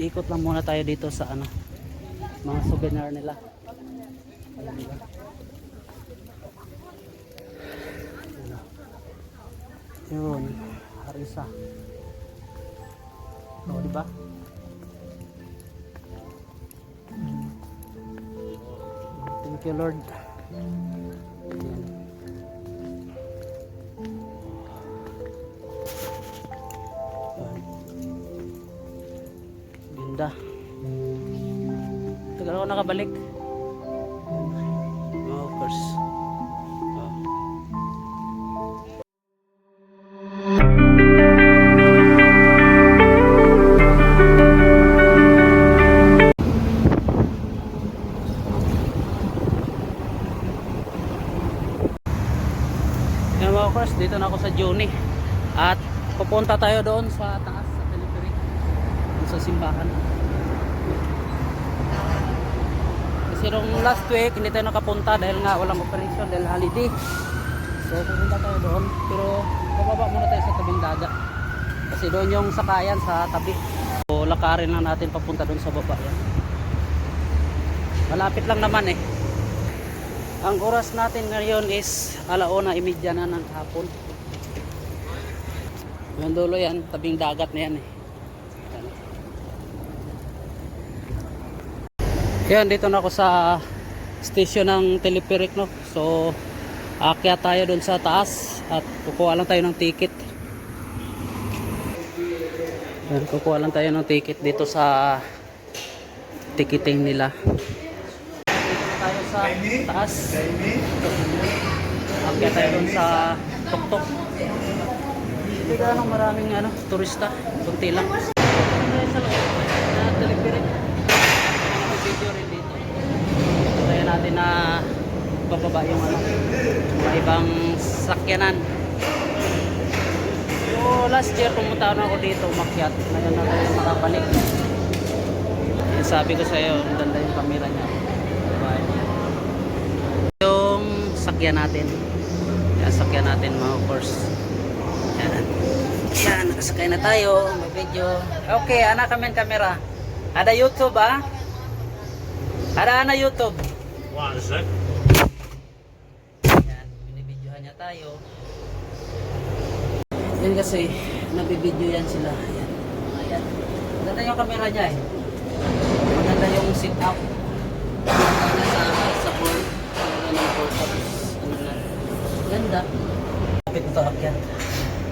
ikot lang muna tayo dito sa ano, mga souvenir nila. Ayan, diba? Yun, harisa. O, diba? Thank you, Lord. Ayan. Ganda. Tagal ako nakabalik. Oh, of course. Oh. Yan mga of course, dito na ako sa Juni. At pupunta tayo doon sa taas sa telepheric. Sa simbahan. Kasi nung last week hindi tayo nakapunta dahil nga walang operation dahil holiday. So pupunta tayo doon, pero bababa muna tayo sa tabing dagat kasi doon yung sakayan sa tabi. So lakarin lang natin papunta doon sa baba yan. Malapit lang naman eh. Ang oras natin ngayon is 1:30 na ng hapon. Yung dulo yan, tabing dagat na yan eh. Yan, dito na ako sa station ng telepheric, no. So aakyat tayo doon sa taas at kukuha lang tayo ng ticket. Yan, kukuha lang tayo ng ticket dito sa ticketing nila. Dito na tayo sa taas. Aakyat tayo doon sa tuktok. Hindi ka anong maraming ano, turista, kunti lang. Sa telepheric. Video rin dito. Kaya natin na bababa yung ano, mga ibang sakyanan. So last year pumunta na ako dito umakyat. Ngayon na tayo makabalik. Yung sabi ko sa iyo, ang ganda yung camera niya. Yung sakyan natin. Yan, sakyan natin mga course. Yan. Yan, nakasakay na tayo. May video. Okay, anak kami camera. Ada YouTube ah? Ada na YouTube. One sec. Yan, binibidyohan niya tayo. Yan kasi, nabibidyo yan sila. Ayan, ayan. Maganda yung camera niya eh. Maganda yung sit up. Maganda sa board. Maganda yung board. Ano na. Ganda. Kapit ito akyat.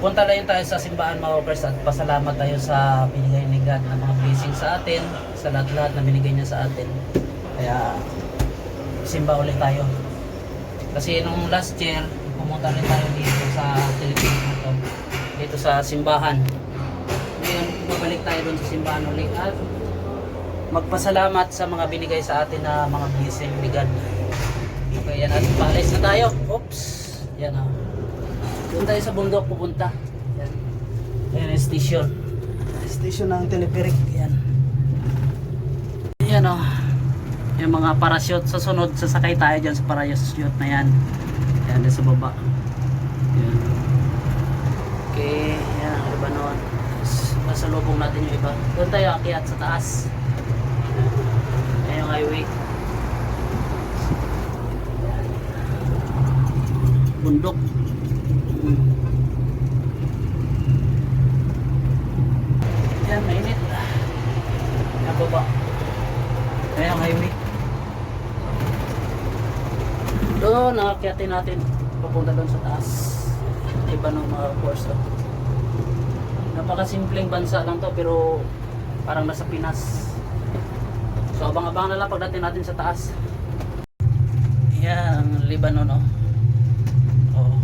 Punta lang tayo sa simbahan mga offers at pasalamat tayo sa binigay ni God ng mga blessing sa atin. Sa lahat-lahat na binigay niya sa atin. Kaya simba ulit tayo. Kasi nung last year pumunta rin tayo dito sa telepheric nito, dito sa simbahan. Ngayon babalik tayo doon sa simbahan ulit at magpasalamat sa mga binigay sa atin na mga blessing ni God. Okay, yan at paalis na tayo. Oops. Yan ah. Doon tayo sa bundok pupunta. Yan. Ayan yung station. Station ng telepheric. Yan. Yan oh. Yung mga parachute sa sunod, sasakay tayo dyan sa parachute na yan. Yan, sa baba. Yan. Okay, yan ang iba noon. Masalubong natin yung iba. Doon tayo akyat sa taas. Yan yung highway. Bundok. Yan, mainit. Yan baba. Yan yung highway. Doon, nakakyatin natin papunta doon sa taas. Iba ng mga course. Napakasimpleng bansa lang to pero parang nasa Pinas. So abang-abang na lang pagdating natin sa taas. Yan, ang Lebanon oh. Oh.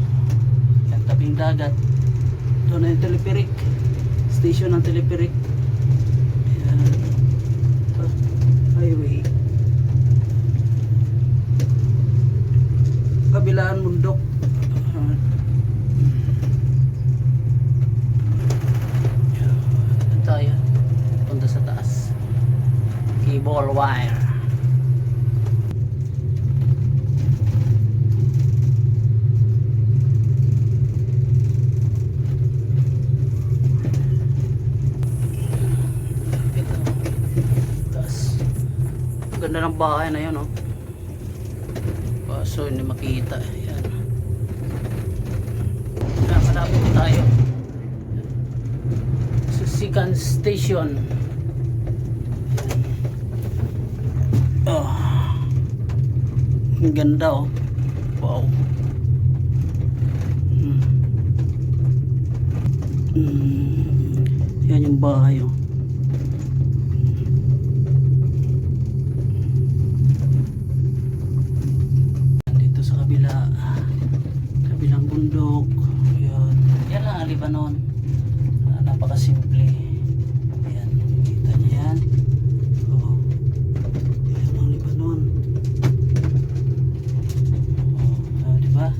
Yan, tabing dagat. Doon na yung telepheric. Station ng telepheric. Yan. Highway. Kabilaan bundok. Tayo punta sa taas. Cable wire. Ito. ganda ng bahay na yun, oh. So hindi makita. Ayan. Malapit tayo. Susikan Station. Oh. Ang ganda, oh. Wow. Yan yung bahay, oh. Dito sa kabilang bundok. Yan lang ang Lebanon. Napakasimple. Ayan, kita niyo yan. Oh. Yan ang Lebanon. Oh, diba?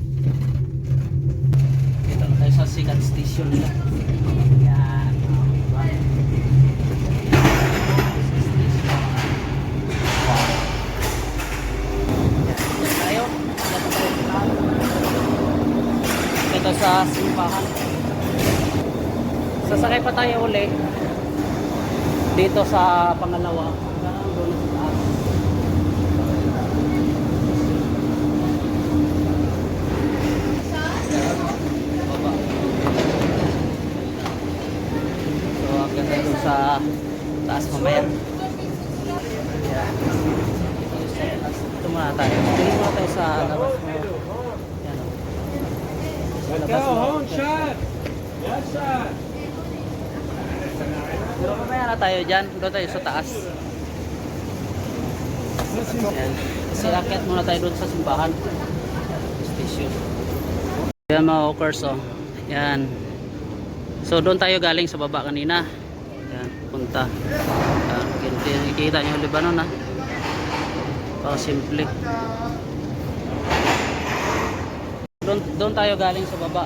Dito na tayo sa second station nila. Yan. Diba? Yan tayo. Dito sa simbahan. Sasakay pa tayo uli dito sa pangalawa. Doon sa taas. Baba. So hanggang tayo sa taas mamaya. Yan. Ito muna tayo. Tingin muna tayo sa labas. Yan, oh. Sa labas mo. Yes, sir. Pero mamaya na tayo dyan. Doon tayo sa taas. Ayan. Kasi akit muna tayo doon sa simbahan. Station. Ayan mga hawkers, oh. Ayan. So doon tayo galing sa baba kanina. Ayan. Punta. Nakikita nyo yung Lebanon, ha. Pakasimple. Doon tayo galing sa baba.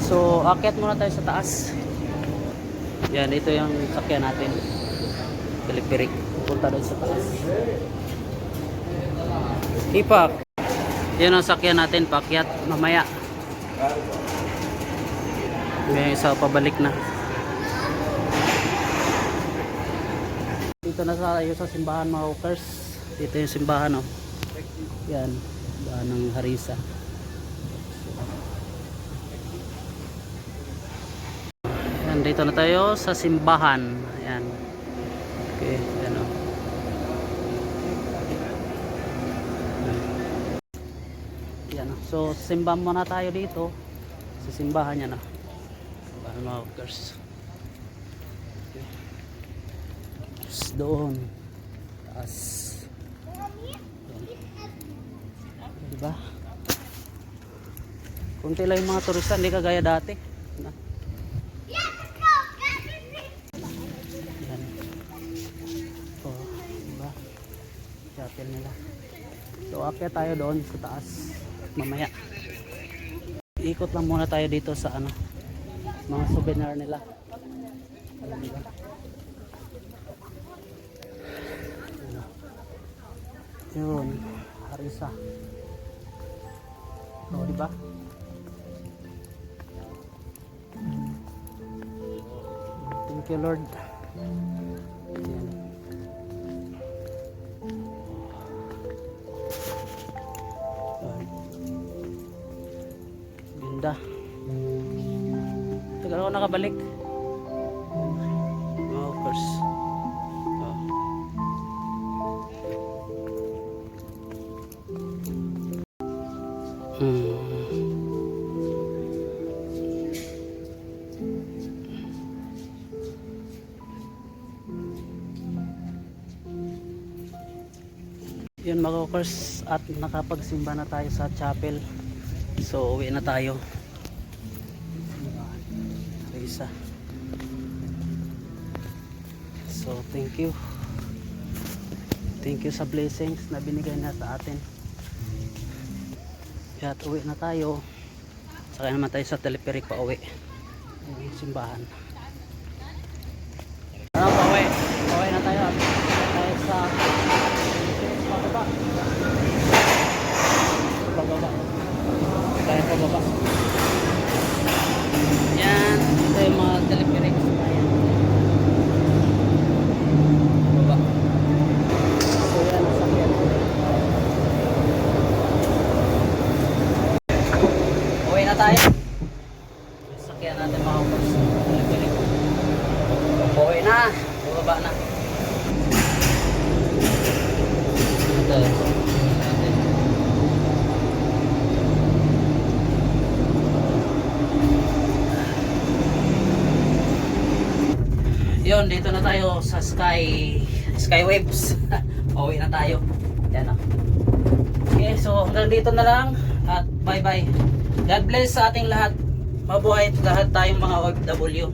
So, akyat muna tayo sa taas. Yan, ito yung sakyan natin. Telepirik. Punta doon sa taas. Ipak. Yan ang sakyan natin, paakyat mamaya. May isa pabalik na. Dito na tayo sa simbahan mga hawkers. Dito yung simbahan, oh. Yan, simbahan ng Harissa. Yan, dito na tayo sa simbahan. Ayan. Okay, yan, oh. Yan, oh. So simbahan muna tayo dito sa simbahan yan, oh. Simbahan mga hawkers. Doon taas. Diba? Kunti lang yung mga turista, hindi kagaya dati. Yan. Oh, diba? Chapel nila. So akyat tayo doon sa taas mamaya. Ikot lang muna tayo dito sa ano, mga souvenir nila. Diba? Yun, Harissa. O, diba? Thank you, Lord. Ayan. Ganda. Tagal ako nakabalik. Oh, of course. Yun mga hawkers, at nakapagsimba na tayo sa chapel. So uwi na tayo. Isa. So thank you sa blessings na binigay na sa atin. At uwi na tayo. Sakay naman tayo sa telepirik pa uwi yung simbahan. Ano, pauwi na tayo sa pababa. ngayon dito na tayo sa Skywaves. Pauwi na tayo. Yan o. Okay, so hanggang dito na lang at bye bye. God bless sa ating lahat. Mabuhay lahat tayong mga OFW.